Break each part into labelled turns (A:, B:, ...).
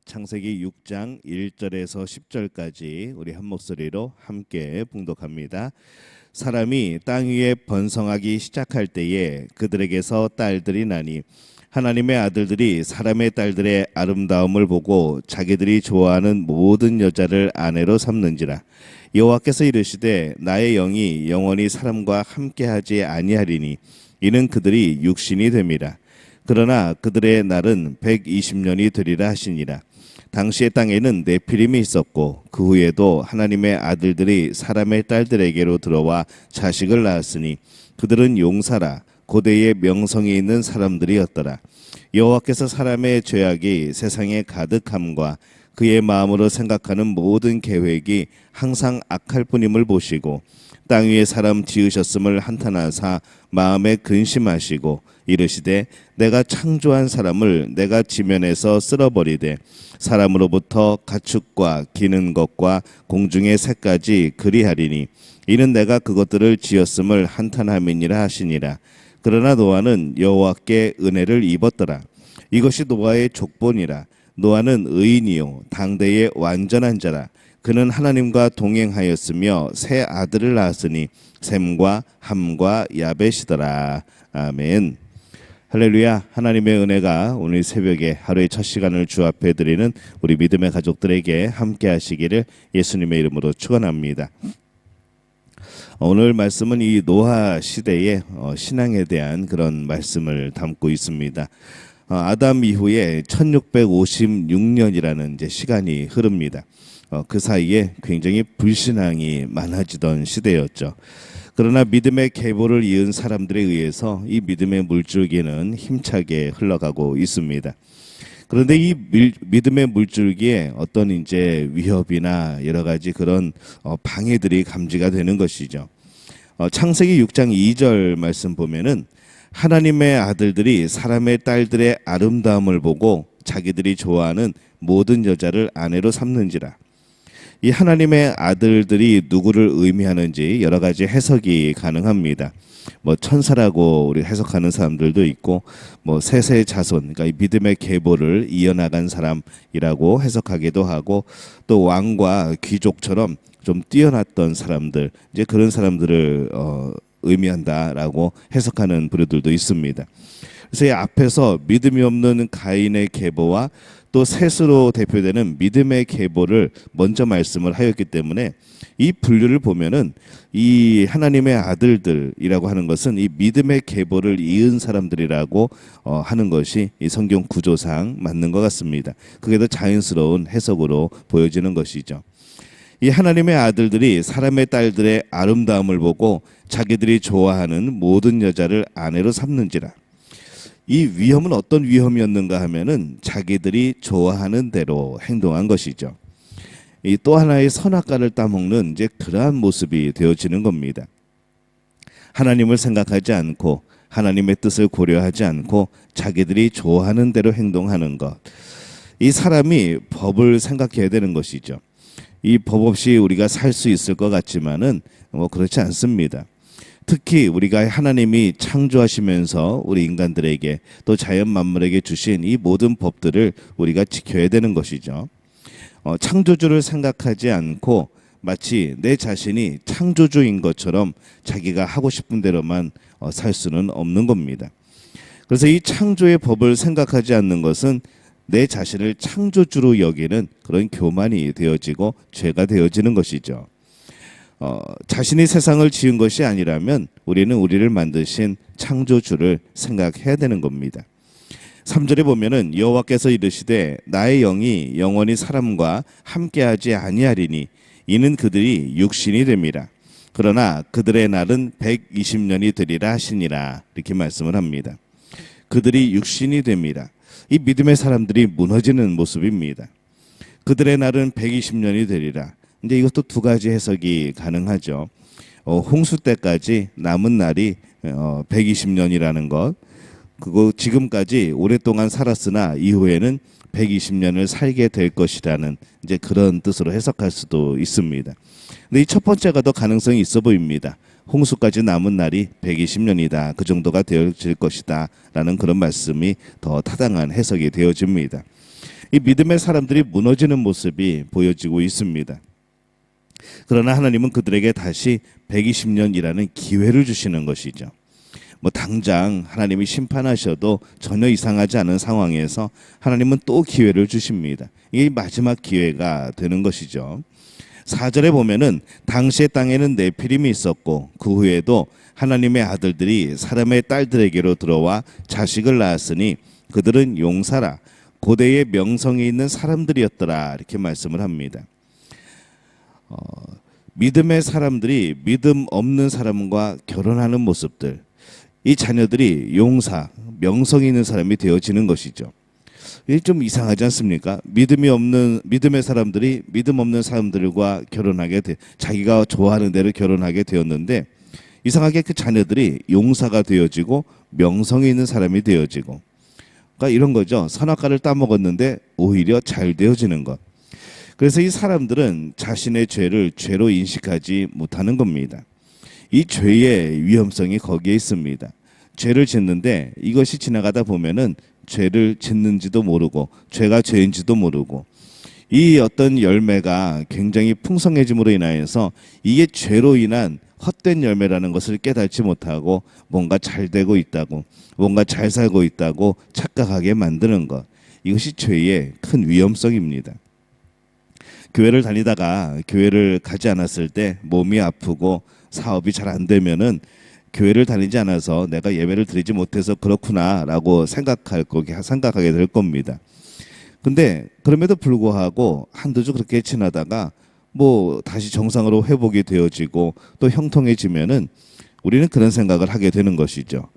A: 창세기 6장 1절에서 10절까지 우리 한 목소리로 함께 봉독합니다. 사람이 땅 위에 번성하기 시작할 때에 그들에게서 딸들이 나니 하나님의 아들들이 사람의 딸들의 아름다움을 보고 자기들이 좋아하는 모든 여자를 아내로 삼는지라. 여호와께서 이르시되 나의 영이 영원히 사람과 함께하지 아니하리니 이는 그들이 육신이 됨이라. 그러나 그들의 날은 120년이 되리라 하시니라. 당시의 땅에는 네피림이 있었고 그 후에도 하나님의 아들들이 사람의 딸들에게로 들어와 자식을 낳았으니 그들은 용사라 고대의 명성이 있는 사람들이었더라. 여호와께서 사람의 죄악이 세상에 가득함과 그의 마음으로 생각하는 모든 계획이 항상 악할 뿐임을 보시고 땅 위에 사람 지으셨음을 한탄하사 마음에 근심하시고 이르시되 내가 창조한 사람을 내가 지면에서 쓸어버리되 사람으로부터 가축과 기는 것과 공중의 새까지 그리하리니 이는 내가 그것들을 지었음을 한탄함이니라 하시니라. 그러나 노아는 여호와께 은혜를 입었더라. 이것이 노아의 족본이라. 노아는 의인이요 당대의 완전한 자라. 그는 하나님과 동행하였으며 세 아들을 낳았으니 셈과 함과 야벳이더라. 아멘. 할렐루야. 하나님의 은혜가 오늘 새벽에 하루의 첫 시간을 주 앞에 드리는 우리 믿음의 가족들에게 함께 하시기를 예수님의 이름으로 축원합니다. 오늘 말씀은 이 노아 시대의 신앙에 대한 그런 말씀을 담고 있습니다. 아담 이후에 1656년이라는 이제 시간이 흐릅니다. 그 사이에 굉장히 불신앙이 많아지던 시대였죠. 그러나 믿음의 계보를 이은 사람들에 의해서 이 믿음의 물줄기는 힘차게 흘러가고 있습니다. 그런데 이 믿음의 물줄기에 어떤 이제 위협이나 여러 가지 그런 방해들이 감지가 되는 것이죠. 창세기 6장 2절 말씀 보면은 하나님의 아들들이 사람의 딸들의 아름다움을 보고 자기들이 좋아하는 모든 여자를 아내로 삼는지라. 이 하나님의 아들들이 누구를 의미하는지 여러 가지 해석이 가능합니다. 뭐 천사라고 우리 해석하는 사람들도 있고, 뭐 셋의 자손, 그러니까 이 믿음의 계보를 이어나간 사람이라고 해석하기도 하고, 또 왕과 귀족처럼 좀 뛰어났던 사람들, 이제 그런 사람들을 의미한다라고 해석하는 부류들도 있습니다. 그래서 이 앞에서 믿음이 없는 가인의 계보와 또 셋으로 대표되는 믿음의 계보를 먼저 말씀을 하였기 때문에 이 분류를 보면은 이 하나님의 아들들이라고 하는 것은 이 믿음의 계보를 이은 사람들이라고 하는 것이 이 성경 구조상 맞는 것 같습니다. 그게 더 자연스러운 해석으로 보여지는 것이죠. 이 하나님의 아들들이 사람의 딸들의 아름다움을 보고 자기들이 좋아하는 모든 여자를 아내로 삼는지라. 이 위험은 어떤 위험이었는가 하면은 자기들이 좋아하는 대로 행동한 것이죠. 이 또 하나의 선악과를 따먹는 이제 그러한 모습이 되어지는 겁니다. 하나님을 생각하지 않고 하나님의 뜻을 고려하지 않고 자기들이 좋아하는 대로 행동하는 것. 이 사람이 법을 생각해야 되는 것이죠. 이 법 없이 우리가 살 수 있을 것 같지만은 뭐 그렇지 않습니다. 특히 우리가 하나님이 창조하시면서 우리 인간들에게 또 자연 만물에게 주신 이 모든 법들을 우리가 지켜야 되는 것이죠. 창조주를 생각하지 않고 마치 내 자신이 창조주인 것처럼 자기가 하고 싶은 대로만 살 수는 없는 겁니다. 그래서 이 창조의 법을 생각하지 않는 것은 내 자신을 창조주로 여기는 그런 교만이 되어지고 죄가 되어지는 것이죠. 자신이 세상을 지은 것이 아니라면 우리는 우리를 만드신 창조주를 생각해야 되는 겁니다. 3절에 보면은 여호와께서 이르시되 나의 영이 영원히 사람과 함께하지 아니하리니 이는 그들이 육신이 됨이라. 그러나 그들의 날은 120년이 되리라 하시니라. 이렇게 말씀을 합니다. 그들이 육신이 됨이라. 이 믿음의 사람들이 무너지는 모습입니다. 그들의 날은 120년이 되리라. 근데 이것도 두 가지 해석이 가능하죠. 홍수 때까지 남은 날이 120년이라는 것, 그거 지금까지 오랫동안 살았으나 이후에는 120년을 살게 될 것이라는 이제 그런 뜻으로 해석할 수도 있습니다. 근데 이 첫 번째가 더 가능성이 있어 보입니다. 홍수까지 남은 날이 120년이다. 그 정도가 되어질 것이다. 라는 그런 말씀이 더 타당한 해석이 되어집니다. 이 믿음의 사람들이 무너지는 모습이 보여지고 있습니다. 그러나 하나님은 그들에게 다시 120년이라는 기회를 주시는 것이죠. 뭐 당장 하나님이 심판하셔도 전혀 이상하지 않은 상황에서 하나님은 또 기회를 주십니다. 이게 마지막 기회가 되는 것이죠. 4절에 보면은 당시의 땅에는 네피림이 있었고 그 후에도 하나님의 아들들이 사람의 딸들에게로 들어와 자식을 낳았으니 그들은 용사라 고대의 명성이 있는 사람들이었더라 이렇게 말씀을 합니다. 믿음의 사람들이 믿음 없는 사람과 결혼하는 모습들, 이 자녀들이 용사, 명성이 있는 사람이 되어지는 것이죠. 이게 좀 이상하지 않습니까? 믿음의 사람들이 믿음 없는 사람들과 자기가 좋아하는 대로 결혼하게 되었는데 이상하게 그 자녀들이 용사가 되어지고 명성이 있는 사람이 되어지고, 그러니까 이런 거죠. 선악과를 따먹었는데 오히려 잘 되어지는 것. 그래서 이 사람들은 자신의 죄를 죄로 인식하지 못하는 겁니다. 이 죄의 위험성이 거기에 있습니다. 죄를 짓는데 이것이 지나가다 보면은 죄를 짓는지도 모르고 죄가 죄인지도 모르고 이 어떤 열매가 굉장히 풍성해짐으로 인하여서 이게 죄로 인한 헛된 열매라는 것을 깨닫지 못하고 뭔가 잘 되고 있다고, 뭔가 잘 살고 있다고 착각하게 만드는 것. 이것이 죄의 큰 위험성입니다. 교회를 다니다가 교회를 가지 않았을 때 몸이 아프고 사업이 잘 안 되면은 교회를 다니지 않아서 내가 예배를 드리지 못해서 그렇구나라고 생각하게 될 겁니다. 근데 그럼에도 불구하고 한두 주 그렇게 지나다가 뭐 다시 정상으로 회복이 되어지고 또 형통해지면은 우리는 그런 생각을 하게 되는 것이죠.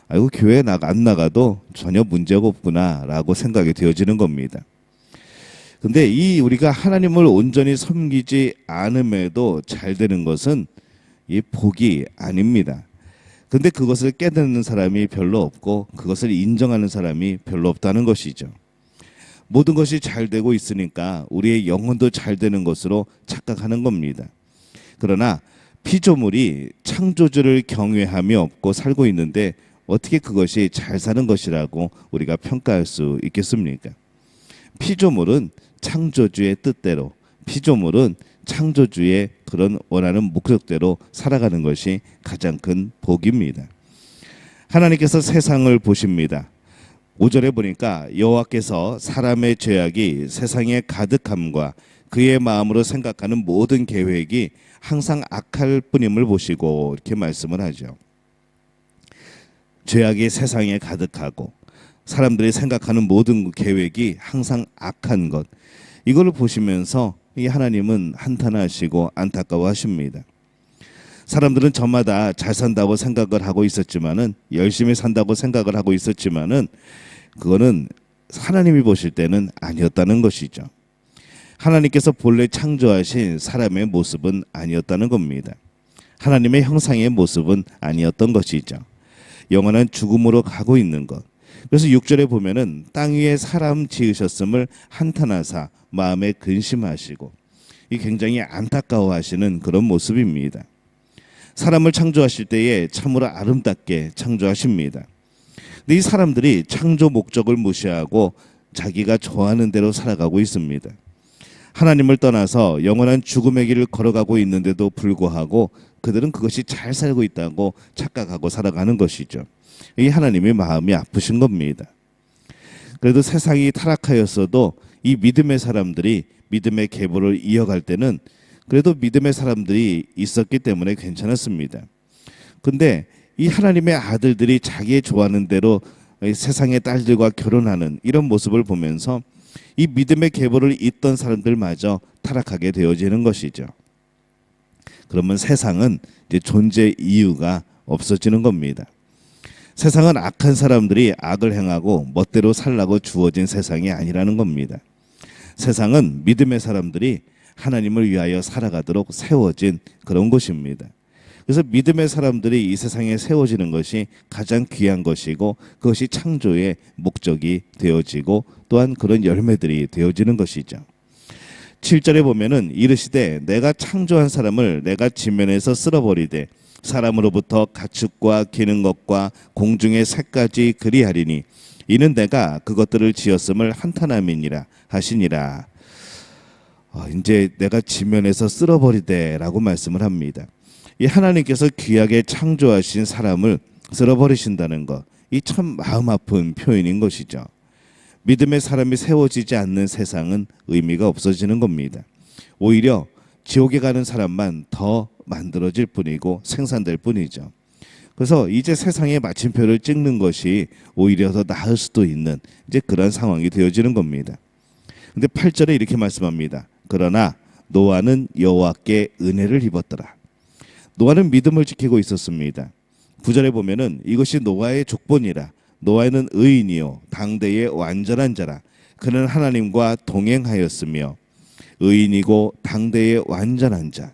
A: 아이고 교회 안 나가도 전혀 문제가 없구나라고 생각이 되어지는 겁니다. 근데 우리가 하나님을 온전히 섬기지 않음에도 잘 되는 것은 이 복이 아닙니다. 근데 그것을 깨닫는 사람이 별로 없고 그것을 인정하는 사람이 별로 없다는 것이죠. 모든 것이 잘 되고 있으니까 우리의 영혼도 잘 되는 것으로 착각하는 겁니다. 그러나 피조물이 창조주를 경외함이 없고 살고 있는데 어떻게 그것이 잘 사는 것이라고 우리가 평가할 수 있겠습니까? 피조물은 창조주의 뜻대로, 피조물은 창조주의 그런 원하는 목적대로 살아가는 것이 가장 큰 복입니다. 하나님께서 세상을 보십니다. 5절에 보니까 여호와께서 사람의 죄악이 세상에 가득함과 그의 마음으로 생각하는 모든 계획이 항상 악할 뿐임을 보시고 이렇게 말씀을 하죠. 죄악이 세상에 가득하고 사람들이 생각하는 모든 계획이 항상 악한 것, 이걸 보시면서 이 하나님은 한탄하시고 안타까워하십니다. 사람들은 저마다 잘 산다고 생각을 하고 있었지만은, 열심히 산다고 생각을 하고 있었지만은 그거는 하나님이 보실 때는 아니었다는 것이죠. 하나님께서 본래 창조하신 사람의 모습은 아니었다는 겁니다. 하나님의 형상의 모습은 아니었던 것이죠. 영원한 죽음으로 가고 있는 것. 그래서 6절에 보면은 땅 위에 사람 지으셨음을 한탄하사 마음에 근심하시고, 이 굉장히 안타까워하시는 그런 모습입니다. 사람을 창조하실 때에 참으로 아름답게 창조하십니다. 근데 이 사람들이 창조 목적을 무시하고 자기가 좋아하는 대로 살아가고 있습니다. 하나님을 떠나서 영원한 죽음의 길을 걸어가고 있는데도 불구하고 그들은 그것이 잘 살고 있다고 착각하고 살아가는 것이죠. 이 하나님의 마음이 아프신 겁니다. 그래도 세상이 타락하였어도 이 믿음의 사람들이 믿음의 계보를 이어갈 때는 그래도 믿음의 사람들이 있었기 때문에 괜찮았습니다. 근데 이 하나님의 아들들이 자기의 좋아하는 대로 세상의 딸들과 결혼하는 이런 모습을 보면서 이 믿음의 계보를 잇던 사람들마저 타락하게 되어지는 것이죠. 그러면 세상은 이제 존재 이유가 없어지는 겁니다. 세상은 악한 사람들이 악을 행하고 멋대로 살라고 주어진 세상이 아니라는 겁니다. 세상은 믿음의 사람들이 하나님을 위하여 살아가도록 세워진 그런 곳입니다. 그래서 믿음의 사람들이 이 세상에 세워지는 것이 가장 귀한 것이고 그것이 창조의 목적이 되어지고 또한 그런 열매들이 되어지는 것이죠. 7절에 보면은 이르시되 내가 창조한 사람을 내가 지면에서 쓸어버리되 사람으로부터 가축과 기는 것과 공중의 새까지 그리하리니 이는 내가 그것들을 지었음을 한탄함이니라 하시니라. 이제 내가 지면에서 쓸어버리되라고 말씀을 합니다. 이 하나님께서 귀하게 창조하신 사람을 쓸어버리신다는 것, 이 참 마음 아픈 표현인 것이죠. 믿음의 사람이 세워지지 않는 세상은 의미가 없어지는 겁니다. 오히려 지옥에 가는 사람만 더 만들어질 뿐이고 생산될 뿐이죠. 그래서 이제 세상의 마침표를 찍는 것이 오히려 더 나을 수도 있는 이제 그런 상황이 되어지는 겁니다. 근데 8절에 이렇게 말씀합니다. 그러나 노아는 여호와께 은혜를 입었더라. 노아는 믿음을 지키고 있었습니다. 9절에 보면은 이것이 노아의 족본이라. 노아는 의인이요 당대의 완전한 자라. 그는 하나님과 동행하였으며. 의인이고 당대의 완전한 자.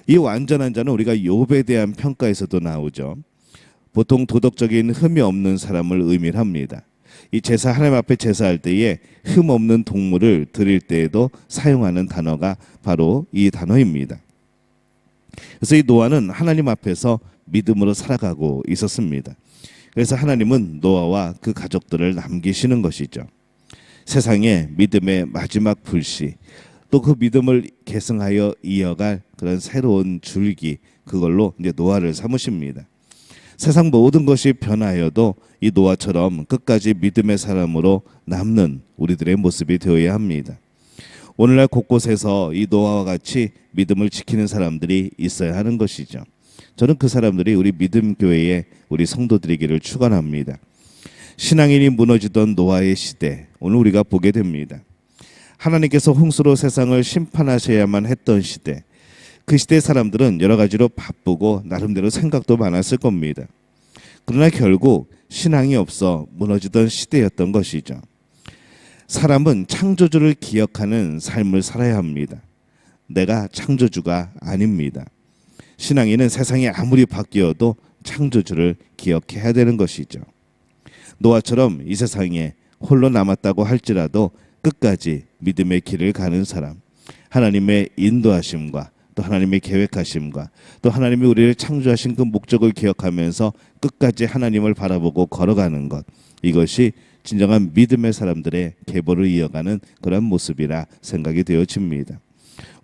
A: 이 완전한 자는 우리가 욥에 대한 평가에서도 나오죠. 보통 도덕적인 흠이 없는 사람을 의미를 합니다. 이 제사, 하나님 앞에 제사할 때에 흠 없는 동물을 드릴 때에도 사용하는 단어가 바로 이 단어입니다. 그래서 이 노아는 하나님 앞에서 믿음으로 살아가고 있었습니다. 그래서 하나님은 노아와 그 가족들을 남기시는 것이죠. 세상의 믿음의 마지막 불씨, 또 그 믿음을 계승하여 이어갈 그런 새로운 줄기, 그걸로 이제 노아를 삼으십니다. 세상 모든 것이 변하여도 이 노아처럼 끝까지 믿음의 사람으로 남는 우리들의 모습이 되어야 합니다. 오늘날 곳곳에서 이 노아와 같이 믿음을 지키는 사람들이 있어야 하는 것이죠. 저는 그 사람들이 우리 믿음교회의 우리 성도들이기를 축원합니다. 신앙인이 무너지던 노아의 시대, 오늘 우리가 보게 됩니다. 하나님께서 홍수로 세상을 심판하셔야만 했던 시대, 그 시대 사람들은 여러 가지로 바쁘고 나름대로 생각도 많았을 겁니다. 그러나 결국 신앙이 없어 무너지던 시대였던 것이죠. 사람은 창조주를 기억하는 삶을 살아야 합니다. 내가 창조주가 아닙니다. 신앙인은 세상이 아무리 바뀌어도 창조주를 기억해야 되는 것이죠. 노아처럼 이 세상에 홀로 남았다고 할지라도 끝까지 믿음의 길을 가는 사람, 하나님의 인도하심과 또 하나님의 계획하심과 또 하나님이 우리를 창조하신 그 목적을 기억하면서 끝까지 하나님을 바라보고 걸어가는 것, 이것이 진정한 믿음의 사람들의 계보를 이어가는 그런 모습이라 생각이 되어집니다.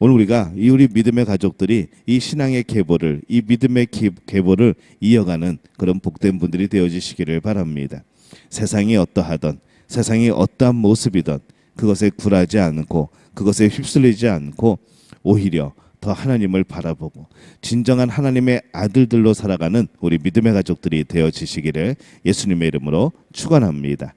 A: 오늘 우리가 이 우리 믿음의 가족들이 이 신앙의 계보를, 이 믿음의 계보를 이어가는 그런 복된 분들이 되어지시기를 바랍니다. 세상이 어떠하던, 세상이 어떠한 모습이든 그것에 굴하지 않고 그것에 휩쓸리지 않고 오히려 더 하나님을 바라보고 진정한 하나님의 아들들로 살아가는 우리 믿음의 가족들이 되어지시기를 예수님의 이름으로 축원합니다.